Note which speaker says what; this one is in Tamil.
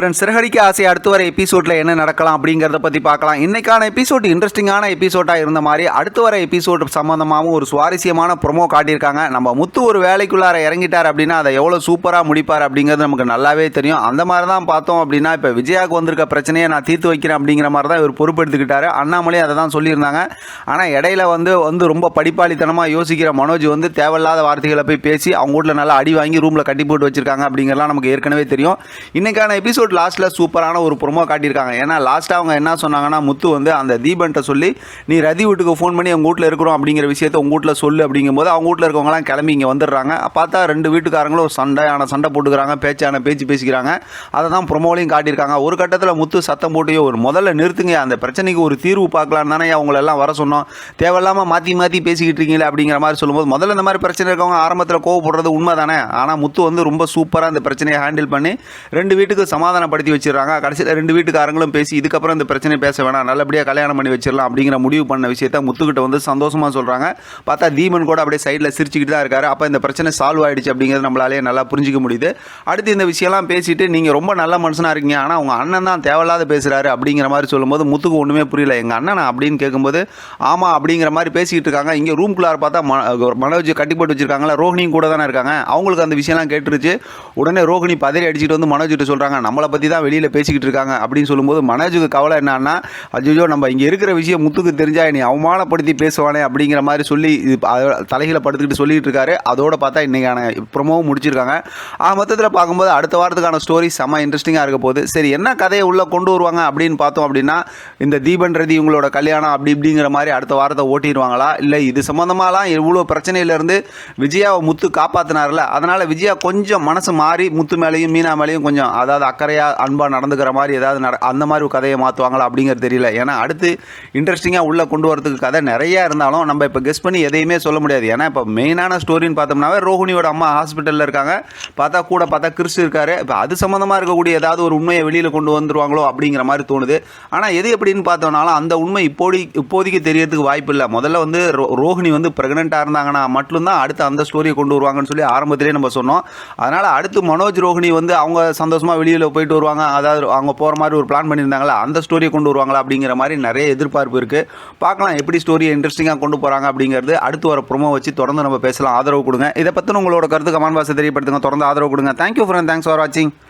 Speaker 1: ஃப்ரெண்ட்ஸ், சிறகடிக்க ஆசை அடுத்து வர எபிசோடில் என்ன நடக்கலாம் அப்படிங்கிறத பற்றி பார்க்கலாம். இன்றைக்கான எபிசோட் இன்ட்ரெஸ்டிங்கான எபிசோடாக இருந்த மாதிரி அடுத்து வர எபிசோட் சம்மந்தமாகவும் ஒரு சுவாரஸ்யமான ப்ரொமோ காட்டியிருக்காங்க. நம்ம முத்து ஒரு வேலைக்குள்ளார இறங்கிட்டார் அப்படின்னா அதை எவ்வளோ சூப்பராக முடிப்பார் அப்படிங்கிறது நமக்கு நல்லாவே தெரியும். அந்த மாதிரி தான் பார்த்தோம் அப்படின்னா இப்போ விஜயாவுக்கு வந்திருக்க பிரச்சனையை நான் தீர்த்து வைக்கிறேன் அப்படிங்கிற மாதிரி தான் இவர் பொறுப்பெடுத்துக்கிட்டாரு. அண்ணாமலையும் அதை தான் சொல்லியிருந்தாங்க. ஆனால் இடையில வந்து ரொம்ப படிப்பாளித்தனமாக யோசிக்கிற மனோஜ் வந்து தேவையில்லாத வார்த்தைகளை போய் பேசி அவங்க வீட்டில் நல்லா அடி வாங்கி ரூமில் கட்டி போட்டு வச்சிருக்காங்க அப்படிங்கிறலாம் நமக்கு ஏற்கனவே தெரியும். இன்றைக்கான எபிசோட் லாஸ்ட்டில் சூப்பரான ஒரு ப்ரோமோ காட்டியிருக்காங்க. ஏன்னா லாஸ்ட்டாக அவங்க என்ன சொன்னாங்கன்னா, முத்து வந்து அந்த தீபன்ட்ட சொல்லி நீ ரதி வீட்டுக்கு ஃபோன் பண்ணி அவங்க வீட்டில் இருக்கிறோம் அப்படிங்கிற விஷயத்தை உங்கள் வீட்டில் சொல்லு அப்படிங்கும்போது அவங்க வீட்டில் இருக்கவங்களாம் கிளம்பி இங்கே வந்துடுறாங்க. பார்த்தா ரெண்டு வீட்டுக்காரங்களும் ஒரு சண்டை போட்டுக்கிறாங்க, பேச்சு பேசிக்கிறாங்க. அதை தான் ப்ரோமோலையும் காட்டியிருக்காங்க. ஒரு கட்டத்தில் முத்து சத்தம் போட்டு ஒரு முதல்ல நிறுத்துங்க, அந்த பிரச்சனைக்கு ஒரு தீர்வு பார்க்கலான்னு தானே அவங்களெல்லாம் வர சொன்னோம், தேவையில்லாமல் மாற்றி பேசிக்கிட்டு இருக்கீங்களே அப்படிங்கிற மாதிரி சொல்லும்போது முதல்ல இந்த மாதிரி பிரச்சனை இருக்கவங்க ஆரம்பத்தில் கோவப்படுறது உண்மை தானே. ஆனால் முத்து வந்து ரொம்ப சூப்பராக இந்த பிரச்சனையை ஹேண்டில் பண்ணி ரெண்டு வீட்டுக்கு சமாதானப்படுத்தி வச்சிடறாங்க. கடைசியில் ரெண்டு வீட்டுக்காரங்களும் பேசி இதுக்கப்புறம் இந்த பிரச்சனை பேச வேணாம், நல்லபடியாக கல்யாணம் பண்ணி வச்சிடலாம் அப்படிங்கிற முடிவு பண்ண விஷயத்த முத்துக்கிட்ட வந்து சந்தோஷமாக சொல்கிறாங்க. பார்த்தா தீபன் கூட அப்படியே சைடில் சிரிச்சுக்கிட்டு தான் இருக்காரு. அப்போ இந்த பிரச்சனை சால்வ் ஆகிடுச்சு அப்படிங்கிறது நம்மளாலேயே நல்லா புரிஞ்சிக்க முடியுது. அடுத்து இந்த விஷயம்லாம் பேசிட்டு நீங்கள் ரொம்ப நல்ல மனுஷனாக இருக்கீங்க, ஆனால் உங்கள் அண்ணன் தான் தேவையில்லாத பேசுகிறாரு அப்படிங்கிற மாதிரி சொல்லும்போது முத்துக்கு ஒன்றுமே புரியல. எங்கள் அண்ணனா அப்படின்னு கேட்கும்போது ஆமாம் அப்படிங்கிற மாதிரி பேசிக்கிட்டு இருக்காங்க. இங்கே ரூம்குள்ளார பார்த்தா மனோஜ் கட்டி போட்டு வச்சிருக்காங்களா, ரோஹிணியும் கூட தானே இருக்காங்க. அவங்களுக்கு அந்த விஷயம்லாம் கேட்டுருச்சு. உடனே ரோஹிணி பதறி அடிச்சுட்டு வந்து மனோஜ்கிட்ட சொல்கிறாங்க, நம்மளை பற்றி தான் வெளியில் பேசிக்கிட்டு இருக்காங்க அப்படின்னு சொல்லும்போது மனோஜுக்கு கவலை என்னன்னா, அஜிஜோ நம்ம இங்கே இருக்கிற விஷயம் முத்துக்கு தெரிஞ்சா நீ அவமானப்படுத்தி பேசுவானே அப்படிங்கிற மாதிரி சொல்லி தலைகளை படுத்துக்கிட்டு சொல்லிட்டு இருக்காரு. அதோட பார்த்தா இன்றைக்கான ப்ரோமோவும் முடிச்சிருக்காங்க. மொத்தத்தில் பார்க்கும்போது அடுத்த வாரத்துக்கான ஸ்டோரி செம்ம இன்ட்ரெஸ்டிங்காக இருக்க போகுது. சரி, என்ன கதையை உள்ளே கொண்டு வருவாங்க அப்படின்னு பார்த்தோம் அப்படின்னா, இந்த தீபன் ரதி இவங்களோட கல்யாணம் அப்படிங்கிற மாதிரி அடுத்த வாரத்தை ஓட்டிடுவாங்களா, இல்லை இது சம்மந்தமாலாம் இவ்வளோ பிரச்சனையிலேருந்து விஜயாவை முத்து காப்பாற்றினார்ல, அதனால் விஜயா கொஞ்சம் மனசு மாறி முத்து மேலேயும் மீனா மேலேயும் கொஞ்சம் அதாவது அக்கறையாக அன்பாக நடந்துக்கிற மாதிரி ஏதாவது அந்த மாதிரி ஒரு கதையை மாற்றுவாங்களா அப்படிங்கிறது தெரியல. ஏன்னா அடுத்து இன்ட்ரெஸ்டிங்காக உள்ளே கொண்டு வரதுக்கு கதை நிறையா இருந்தாலும் நம்ம இப்போ கெஸ் பண்ணி எதையுமே சொல்ல முடியாது. ஏன்னா இப்போ மெயினான ஸ்டோரின்னு பார்த்தோம்னாவே ரோஹிணியோட அம்மா ஹாஸ்பிட்டலில் இருக்காங்க, பார்த்தா கிறிஸ் இருக்காரு. இப்போ அது சம்மந்தமாக இருக்கக்கூடிய ஏதாவது ஒரு உண்மையை வெளியில் கொண்டு வந்துருவாங்களோ அப்படிங்கிற மாதிரி தோணுது. ஆனால் எது எப்படின்னு பார்த்தோம்னாலும் அந்த உண்மை இப்போதைக்கு தெரியறதுக்கு வாய்ப்பு இல்லை. முதல்ல வந்து ரோஹிணி வந்து ப்ரெக்னெண்ட்டாக இருந்தாங்கன்னா மட்டும்தான் அடுத்து அந்த ஸ்டோரியை கொண்டு வருவாங்கன்னு சொல்லி ஆரம்பத்திலே நம்ம சொன்னோம். அதனால் அடுத்து மனோஜ் ரோஹிணி வந்து அவங்க சந்தோஷமாக வெளியில் போயிட்டு வருவாங்க, அதாவது அவங்க போகிற மாதிரி ஒரு பிளான் பண்ணியிருந்தாங்களா, அந்த ஸ்டோரியை கொண்டு வருவாங்களா அப்படிங்கிற மாதிரி நிறைய எதிர்பார்ப்பு இருக்குது. பார்க்கலாம் எப்படி ஸ்டோரியை இன்ட்ரெஸ்டிங்காக கொண்டு போகிறாங்க அப்படிங்கிறது. அடுத்து வர ப்ரோமோ வச்சு தொடர்ந்து நம்ம பேசலாம். ஆதரவு கொடுங்க. இதை பற்றின உங்களோட கருத்து கமெண்ட் பாக்ஸில் தெரியப்படுத்துங்க. தொடர்ந்து ஆதரவு கொடுங்க. தேங்க்யூ ஃப்ரெண்ட், தேங்க்ஸ் ஃபார் வாட்சிங்.